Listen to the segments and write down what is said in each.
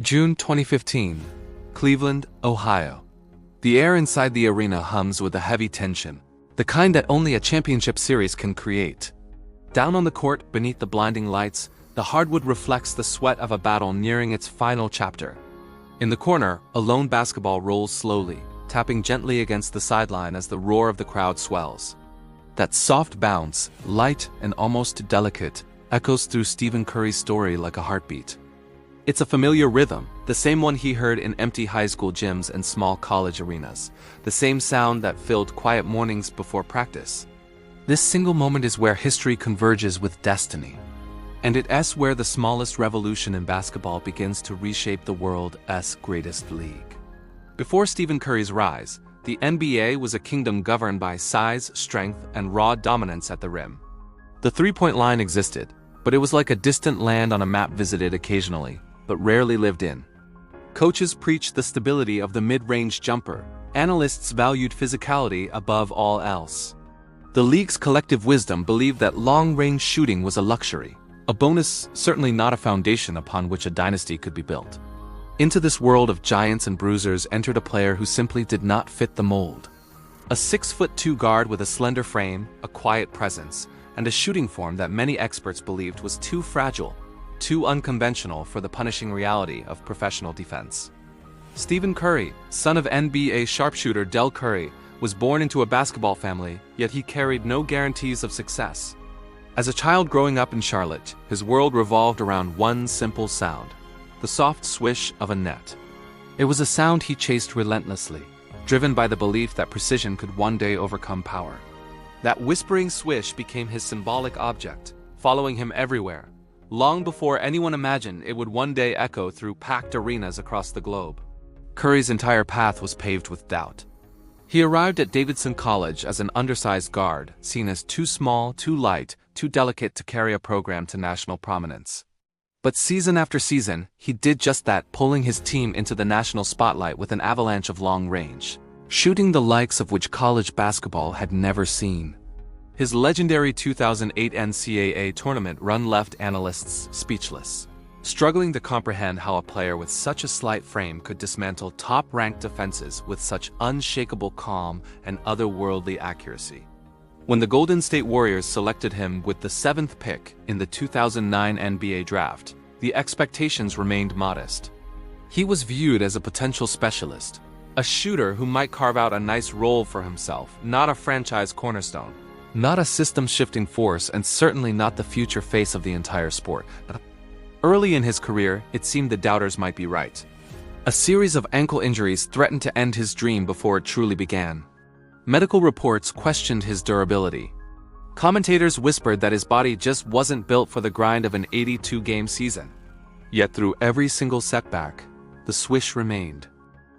June 2015, Cleveland, Ohio. The air inside the arena hums with a heavy tension, the kind that only a championship series can create. Down on the court, beneath the blinding lights, the hardwood reflects the sweat of a battle nearing its final chapter. In the corner, a lone basketball rolls slowly, tapping gently against the sideline as the roar of the crowd swells. That soft bounce, light and almost delicate, echoes through Stephen Curry's story like a heartbeat. It's a familiar rhythm, the same one he heard in empty high school gyms and small college arenas, the same sound that filled quiet mornings before practice. This single moment is where history converges with destiny. And it's where the smallest revolution in basketball begins to reshape the world's greatest league. Before Stephen Curry's rise, the NBA was a kingdom governed by size, strength, and raw dominance at the rim. The three-point line existed, but it was like a distant land on a map visited occasionally, but rarely lived in. Coaches preached the stability of the mid-range jumper. Analysts valued physicality above all else. The league's collective wisdom believed that long-range shooting was a luxury, a bonus, certainly not a foundation upon which a dynasty could be built. Into this world of giants and bruisers entered a player who simply did not fit the mold. A 6'2" guard with a slender frame, a quiet presence, and a shooting form that many experts believed was too fragile, too unconventional for the punishing reality of professional defense. Stephen Curry, son of NBA sharpshooter Del Curry, was born into a basketball family, yet he carried no guarantees of success. As a child growing up in Charlotte, his world revolved around one simple sound: the soft swish of a net. It was a sound he chased relentlessly, driven by the belief that precision could one day overcome power. That whispering swish became his symbolic object, following him everywhere, long before anyone imagined it would one day echo through packed arenas across the globe. Curry's entire path was paved with doubt. He arrived at Davidson College as an undersized guard, seen as too small, too light, too delicate to carry a program to national prominence. But season after season, he did just that, pulling his team into the national spotlight with an avalanche of long range, shooting the likes of which college basketball had never seen. His legendary 2008 NCAA tournament run left analysts speechless, struggling to comprehend how a player with such a slight frame could dismantle top-ranked defenses with such unshakable calm and otherworldly accuracy. When the Golden State Warriors selected him with the 7th pick in the 2009 NBA draft, the expectations remained modest. He was viewed as a potential specialist, a shooter who might carve out a nice role for himself, not a franchise cornerstone. Not a system-shifting force, and certainly not the future face of the entire sport. Early in his career, it seemed the doubters might be right. A series of ankle injuries threatened to end his dream before it truly began. Medical reports questioned his durability. Commentators whispered that his body just wasn't built for the grind of an 82-game season. Yet through every single setback, the swish remained.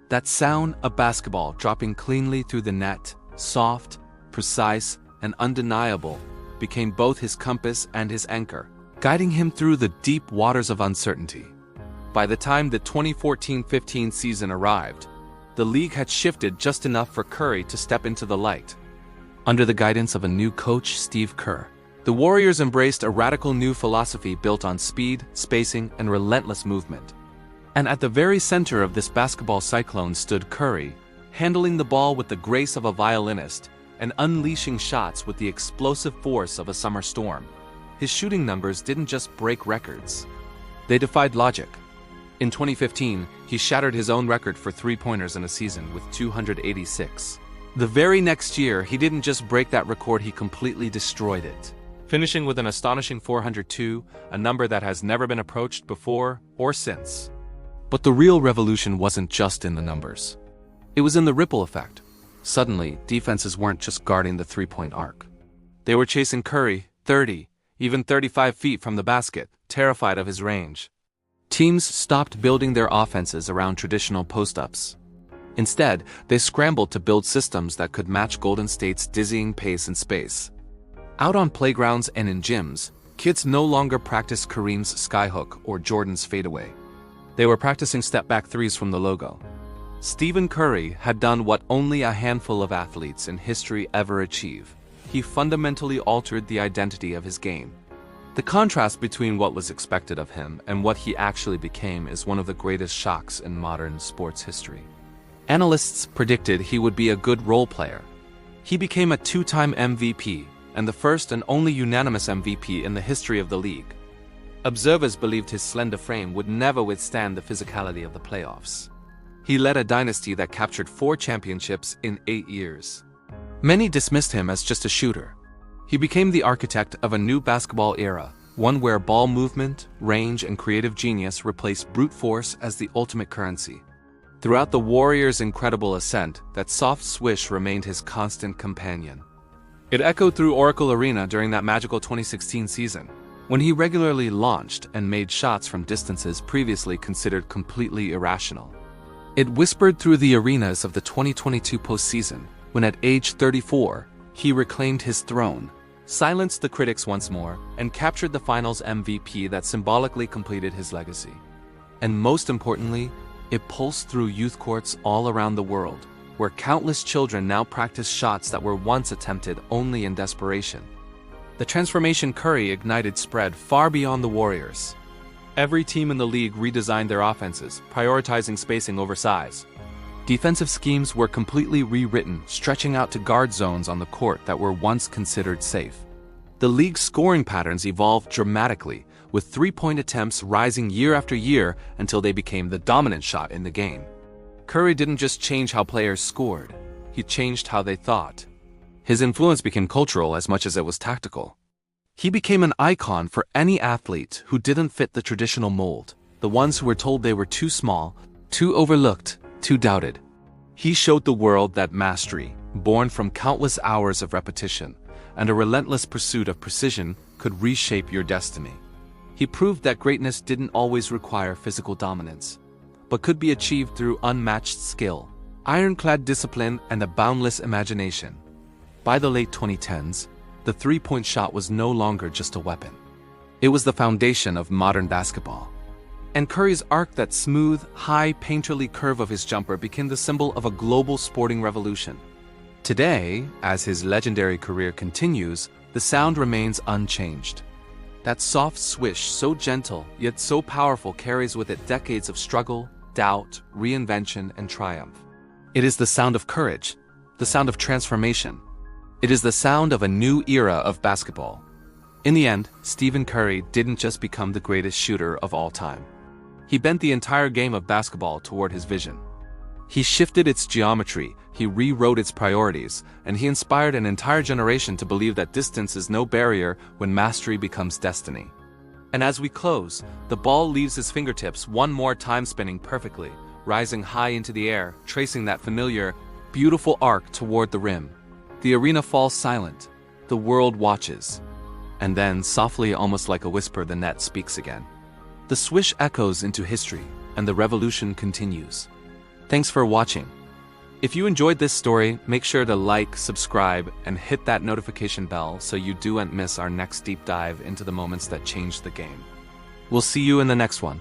That sound of basketball dropping cleanly through the net, soft, precise, and undeniable, became both his compass and his anchor, guiding him through the deep waters of uncertainty. By the time the 2014-15 season arrived, the league had shifted just enough for Curry to step into the light. Under the guidance of a new coach, Steve Kerr, the Warriors embraced a radical new philosophy built on speed, spacing, and relentless movement. And at the very center of this basketball cyclone stood Curry, handling the ball with the grace of a violinist and unleashing shots with the explosive force of a summer storm. His shooting numbers didn't just break records. They defied logic. In 2015, he shattered his own record for three-pointers in a season with 286. The very next year, he didn't just break that record, he completely destroyed it, finishing with an astonishing 402, a number that has never been approached before or since. But the real revolution wasn't just in the numbers. It was in the ripple effect. Suddenly, defenses weren't just guarding the three-point arc. They were chasing Curry 30, even 35 feet from the basket, terrified of his range. Teams stopped building their offenses around traditional post-ups. Instead, they scrambled to build systems that could match Golden State's dizzying pace and space. Out on playgrounds and in gyms, kids no longer practiced Kareem's skyhook or Jordan's fadeaway. They were practicing step-back threes from the logo. Stephen Curry had done what only a handful of athletes in history ever achieve. He fundamentally altered the identity of his game. The contrast between what was expected of him and what he actually became is one of the greatest shocks in modern sports history. Analysts predicted he would be a good role player. He became a two-time MVP and the first and only unanimous MVP in the history of the league. Observers believed his slender frame would never withstand the physicality of the playoffs. He led a dynasty that captured 4 championships in 8 years. Many dismissed him as just a shooter. He became the architect of a new basketball era, one where ball movement, range, and creative genius replaced brute force as the ultimate currency. Throughout the Warriors' incredible ascent, that soft swish remained his constant companion. It echoed through Oracle Arena during that magical 2016 season, when he regularly launched and made shots from distances previously considered completely irrational. It whispered through the arenas of the 2022 postseason, when at age 34, he reclaimed his throne, silenced the critics once more, and captured the Finals MVP that symbolically completed his legacy. And most importantly, it pulsed through youth courts all around the world, where countless children now practice shots that were once attempted only in desperation. The transformation Curry ignited spread far beyond the Warriors. Every team in the league redesigned their offenses, prioritizing spacing over size. Defensive schemes were completely rewritten, stretching out to guard zones on the court that were once considered safe. The league's scoring patterns evolved dramatically, with three-point attempts rising year after year until they became the dominant shot in the game. Curry didn't just change how players scored, he changed how they thought. His influence became cultural as much as it was tactical. He became an icon for any athlete who didn't fit the traditional mold, the ones who were told they were too small, too overlooked, too doubted. He showed the world that mastery, born from countless hours of repetition and a relentless pursuit of precision, could reshape your destiny. He proved that greatness didn't always require physical dominance, but could be achieved through unmatched skill, ironclad discipline, and a boundless imagination. By the late 2010s, the three-point shot was no longer just a weapon. It was the foundation of modern basketball. And Curry's arc, that smooth, high, painterly curve of his jumper, became the symbol of a global sporting revolution. Today, as his legendary career continues, the sound remains unchanged. That soft swish, so gentle yet so powerful, carries with it decades of struggle, doubt, reinvention, and triumph. It is the sound of courage, the sound of transformation. It is the sound of a new era of basketball. In the end, Stephen Curry didn't just become the greatest shooter of all time. He bent the entire game of basketball toward his vision. He shifted its geometry, he rewrote its priorities, and he inspired an entire generation to believe that distance is no barrier when mastery becomes destiny. And as we close, the ball leaves his fingertips one more time, spinning perfectly, rising high into the air, tracing that familiar, beautiful arc toward the rim. The arena falls silent. The world watches. And then, softly, almost like a whisper, the net speaks again. The swish echoes into history, and the revolution continues. Thanks for watching. If you enjoyed this story, make sure to like, subscribe, and hit that notification bell so you don't miss our next deep dive into the moments that changed the game. We'll see you in the next one.